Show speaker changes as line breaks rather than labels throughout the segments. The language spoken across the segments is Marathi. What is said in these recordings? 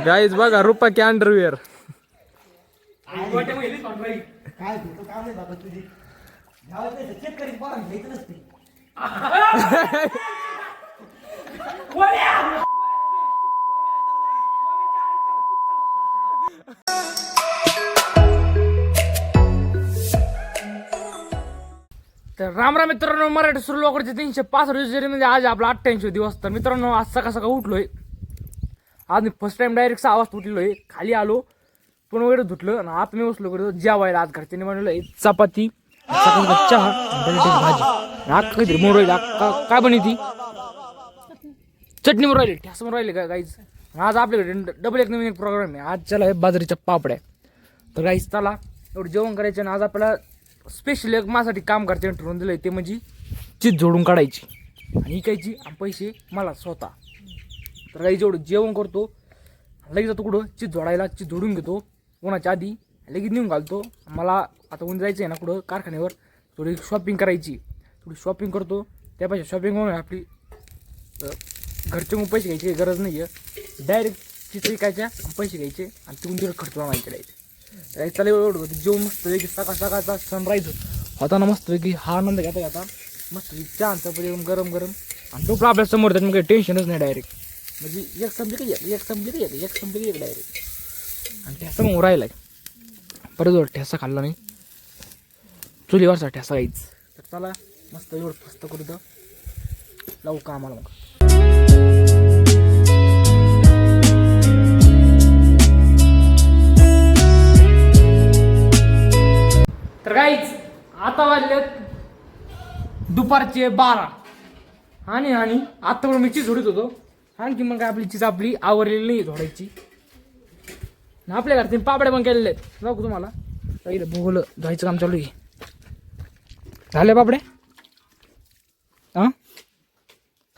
गाईज बघा रुपा की अंडरवेअर.
काय तू काम नाही बाबा तुझी चेक करीत बघा घ्यायचं नसते.
तर राम राम मित्रांनो, मराठी सुरू लोकांचे 365 मध्ये आज आपला 88 दिवस. तर मित्रांनो आज सकाळ सकाळ उठलोय. आज मी फर्स्ट टाइम डायरेक्ट 6 वाजता उठलोय. खाली आलो पण वगैरे धुतलं आणि आता मी बसलो करतो जेवायला. आज घरच्यांनी बनवलंय चपाती, चहा, भाजी. आग काहीतरी मोर राहिली. काय बनवती चटणी मोर राहिली, ठ्यास मोर राहिली का गाईज. आज आपल्याकडे डबल एक नवीन प्रोग्राम आहे. आज चला आहे बाजरीच्या पापड्या. तर गाईज चला एवढं जेवण करायचं आणि आज आपल्याला स्पेशल एक माझ्यासाठी काम करते ठरवून दिलंय, ते म्हणजे चीज जोडून काढायची आणि इकायची आणि पैसे मला स्वतः. तर काही जेवढं जेवण करतो लगेच जातो कुठं चीज जोडायला. चीज जोडून घेतो कोणाच्या आधी, लगेच नेऊन घालतो. मला आता ऊन जायचं आहे ना कुठं कारखान्यावर, थोडी शॉपिंग करायची. थोडी शॉपिंग करतो, त्यापेक्षा शॉपिंग होऊन आपली घरचे पैसे घ्यायची गरज नाही आहे. डायरेक्ट चीज विकायच्या आणि पैसे घ्यायचे आणि तिकडून तिकडे खर्च मागायचे डायरेक्ट. त्याला एवढं जेवण मस्त वेगळी सकाळ सकाळचा सनराईज होता ना, मस्त वेगळी हा आनंद घेता घेता मस्त चहा चपाती गरम गरम आणि तो आपल्या समोर त्यात काही टेन्शनच नाही. डायरेक्ट म्हणजे एक संपली का एक संपली डायरेक्ट. आणि ठ्यासा मग राहिलाय परत ठ्यासा खाल्ला नाही, चुलीवरचा ठ्यासा घ्यायच. तर चला मस्त एवढं फस्त करू तर लावू का आम्हाला मग. तर काहीच आता वाजलेत दुपारचे 12 आणि आता पण मी चीज झोडीत होतो. आणखी मग आपली चीज आपली आवरलेली नाही झोडायची. आपल्या घरचे पापड्या पण केलेले आहेत. जाऊ तुम्हाला काही भोगलं जायचं काम चालू आहे. झाले पापड्या? हा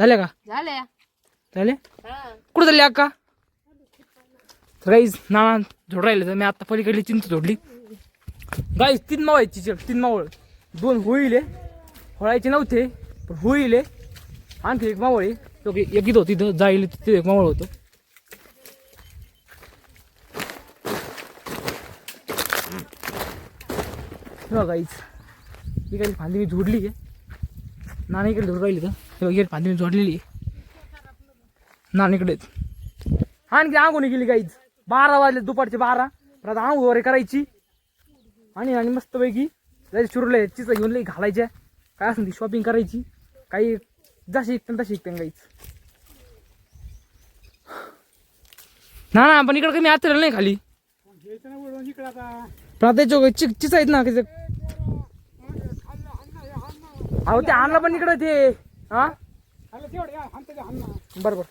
झाल्या का? झाले कुठं झाले अक्का? तर काहीच नाना झोड राहिले. तर मी आता पलीकडली चिंच झोडली. गाईस 3 मावळायची 3 मावळ 2 होईल होळायचे नव्हते पण होईल. आणखी एक मावळ आहे तो एक इथं होती, तिथं जाईल तिथे एक मावळ होतं. गाईच इकडे फांदी मी झोडली आहे. नाना इकडे झोड राहिली तर इकडे फांदी मी झोडलेली आहे नानीकडे. आणखी आंघोळी गेली गाईच. 12 वाजले दुपारचे 12. पण आता आंघोळ वगैरे करायची आणि मस्तपैकी जायचं चिरले चिचा घेऊन लई घालायच्या. काय असेल ती शॉपिंग करायची. काही जशी शिकते तशी शिकते गाईच. ना ना पण इकडं कमी आतरेल नाही खाली पण चिचा आहेत ना. अहो ते आणलं पण इकडं ते हा बरोबर.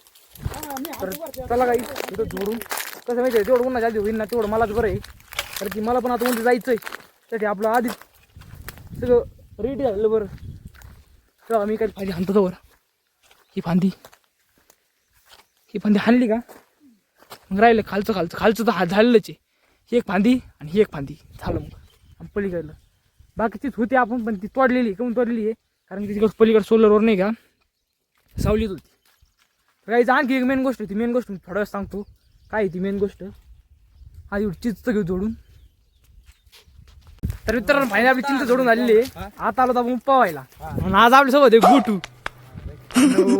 तर चला काही इथं जोडून कसं माहिती आहे तेवढं उन्हा जादी होईल ना तेवढं मलाच बरं आहे. कारण की मला पण आता उन्हा जायचंय त्यासाठी आपलं आधीच सगळं रेडी झालं. बरं तेव्हा मी काही फांदी हाणतो तर ही फांदी हाणली का मग राहिलं खालचं तर झालेलंच आहे. ही एक फांदी आणि ही एक फांदी झालं मग पलीकडलं. बाकीचीच होती आपण पण ती तोडलेली कमी तोडलेली आहे कारण की तिकडं पलीकडं सोलरवर नाही का सावलीत होती. काही आणखी एक मेन गोष्ट होती. मेन गोष्ट मी थोड्या वेळेस सांगतो काय ती मेन गोष्ट. आधी चिंच घेऊ जोडून. तर मित्रांनो फायनल आपली चिंच जोडून झालेली आहे. आता आलो तर आपण पवायला. आज आपल्या सोबत आहे गुटू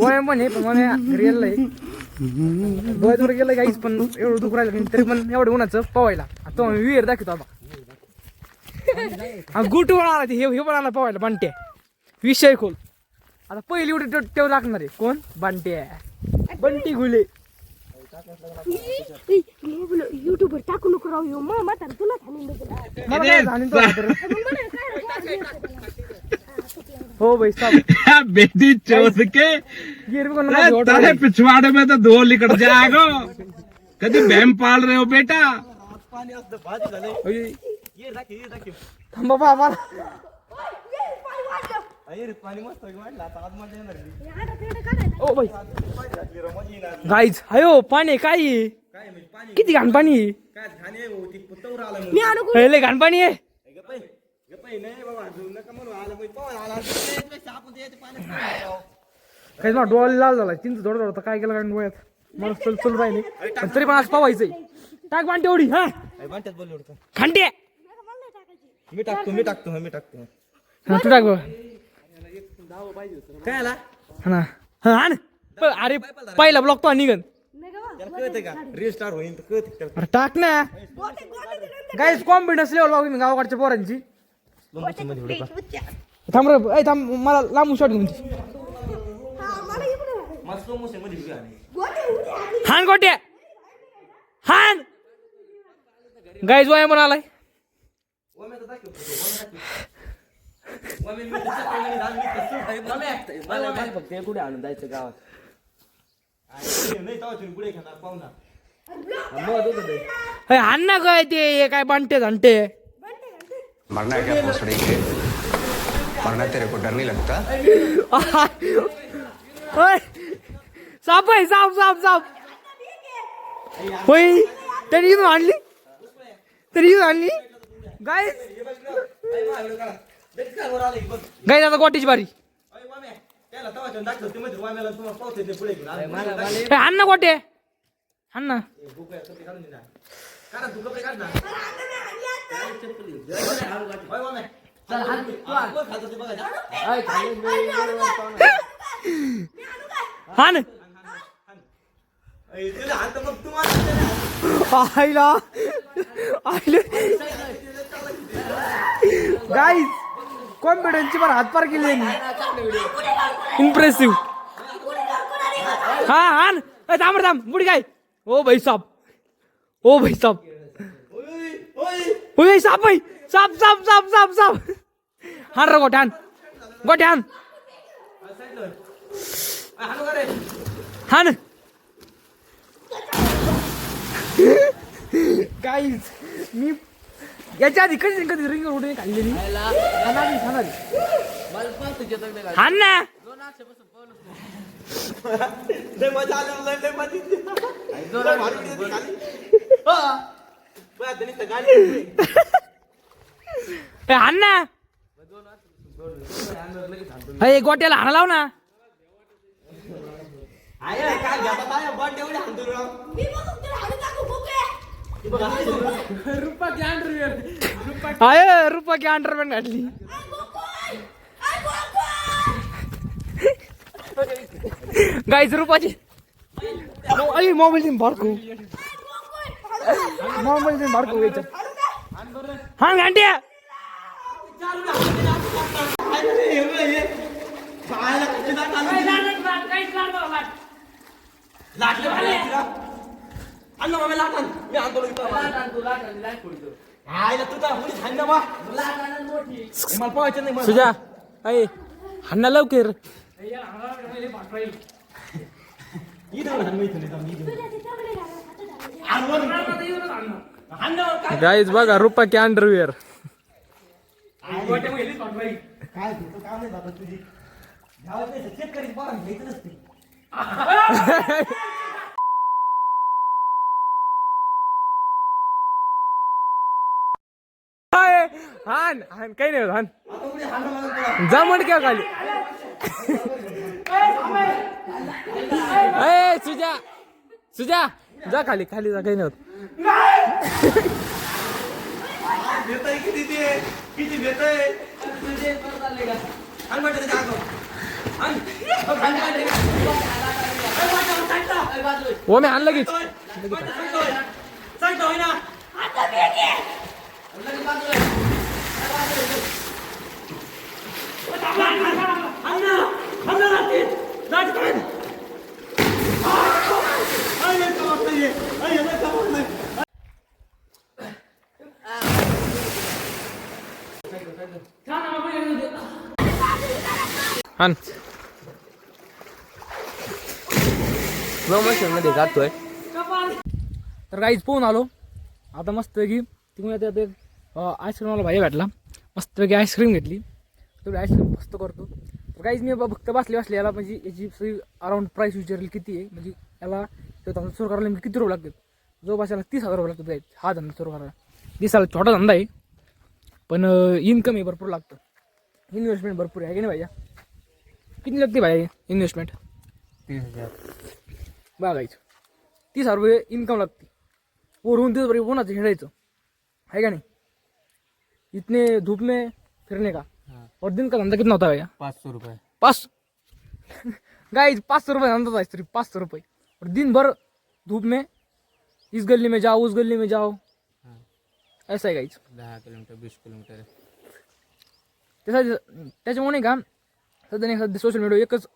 वय पण आहे पण म्हणे घरी गेलंय गोव्यावर गेलं काहीच पण एवढं दुख राहिलं तरी पण एवढं उन्हाचं पवायला. आता मी विहीर दाखवतो आता गुटू पण आला हे पण आला पवायला. बांट्या विषय खोल. आता पहिली उडी तेव्हा लागणार आहे कोण? बांट्या बंटी गुले.
युट्यूबवर टाकू नको राहू म्हातारा तुला
हो भाई साहब
बेटी चोद के तेरे पिछवाड़े में तो धो लिकट जाएगा. कभी बहम पाल रहे हो बेटा?
थांबा बाबा ओ भाई गाईज हायो पाणी काय किती घाण पाणी लय घाण पाणी आहे. काही ना डोळा लाल झाला चिंच थोडं काय केलं काय डोळ्यात मला चल राहिले पण तरी पण आज पावायचंय. टाक बांटे एवढी हा
म्हणतात बोल एवढं
खांटे
मी टाकतो
हा तू टाक बघ.
काय आला
हा ना हा आण. अरे पहिला ब्लॉक तो निघन.
त्याला कळते का रिस्टार्ट होईल तर कळते त्याला.
अरे टाक ना गाईज कॉन्फिडन्स लेवल बघ तुम्ही गावाकडच्या पोरांची.
दोन मोठी मध्ये उडका.
थांब रे ऐ थांब मला लांबून शॉट घेऊन दे.
मला स्लो मोशन मध्ये उभी आहे.
हान गोट्या हान गाईज वाया म्हणून आलाय.
मला फक्त कुठे आणून जायचं गावात नाही तेव्हा तुम्ही पुढे घेणार पाहुणा
हान ना काय ते काय बांटे झांटे.
मरना है क्या भोसड़ी के? मरना तेरे को डर नहीं लगता?
ओय साप आहे साप साप साप. होय तरी येऊन आणली गाय गाय आता गोटीची बारी. हान ना गोटे हान ना. हान आईला गाईज कॉन्फिडन्सची पण हातपार केली इम्प्रेसिव्ह. हा हान थांब बुडी काय ओ भाई साप ओय साप आहे साप साप साप साप साप. हान रे गोट्यान हान. गाईज मी याच्या आधी कधी रिंग उडून खाल्लेली हान ना. हान ना अरे गोट्याला हाना लाव ना. रुपा की अंडरपॅन्ट घातली. गाईज रुपाची मोबाईल बारकू याच्यात हा घंट्या सुजा अय हन्ना लवकर. गाईज बघा रुपा की अंडरवेअर.
काय तुझं काम नाही बाबा तुझी चेक करीत बघा घ्यायचं नसते.
हान हान काही नाही हान जमण क्या खाली. अय सुजा जा खाली जा काही नाही होत.
किती देतय
ओ मी हान लगेच. हान मध्ये गातोय. तर काहीच पोहून आलो आता मस्तपैकी तुम्ही आता आईस्क्रीमवाला भाई भेटला मस्तपैकी आईस्क्रीम घेतली. तेवढी आईस्क्रीम मस्त करतो. तर काहीच मी फक्त बसले याला म्हणजे याची सगळी अराउंड प्राईस विचारली किती आहे म्हणजे याला सुरू करायला किती रुपये लागतात. जवळपास याला 30,000 रुपये लागतात गाईज हा धंदा सुरू करायला. दिसायला छोटा धंदा आहे पण इन्कम आहे भरपूर लागतं. इन्व्हेस्टमेंट भरपूर आहे की नाही भाई. किती लागते भाई इन्व्हेस्टमेंट?
30,000
बघायचं 30,000 रुपये इन्कम लागते. वरून दिवसभर उन्हाचं हिंडायचं है का नहीं. इतने धूप में फिरने का और दिन का धंधा कितना होता है भैया?
500 रुपये.
5 गाइस 500 रुपये धंधा था सिर्फ 500 रुपये. और दिन भर धूप में इस गली में जाओ उस गली में जाओ ऐसा है गाइस.
10 kilometre 20 kilometre.
त्याच्यामुळे का सध्या सोशल मीडिया एकच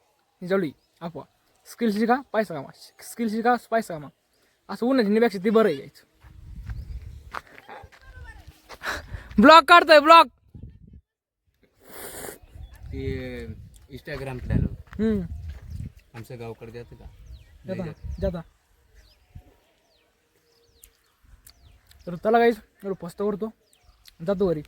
चालू आहे अफवा. स्किल शिका पैसा कामा, स्किल शिका पैसा कामा. असं उन्हाच्या हिंडण्यापेक्षा ते बरं आहे यायचं. ब्लॉग काढतोय ब्लॉग.
ते इंस्टाग्राम चालू आमच्या गावकडे जातं का
जाता तर त्याला काहीच एवढं फस्त करतो जातो घरी.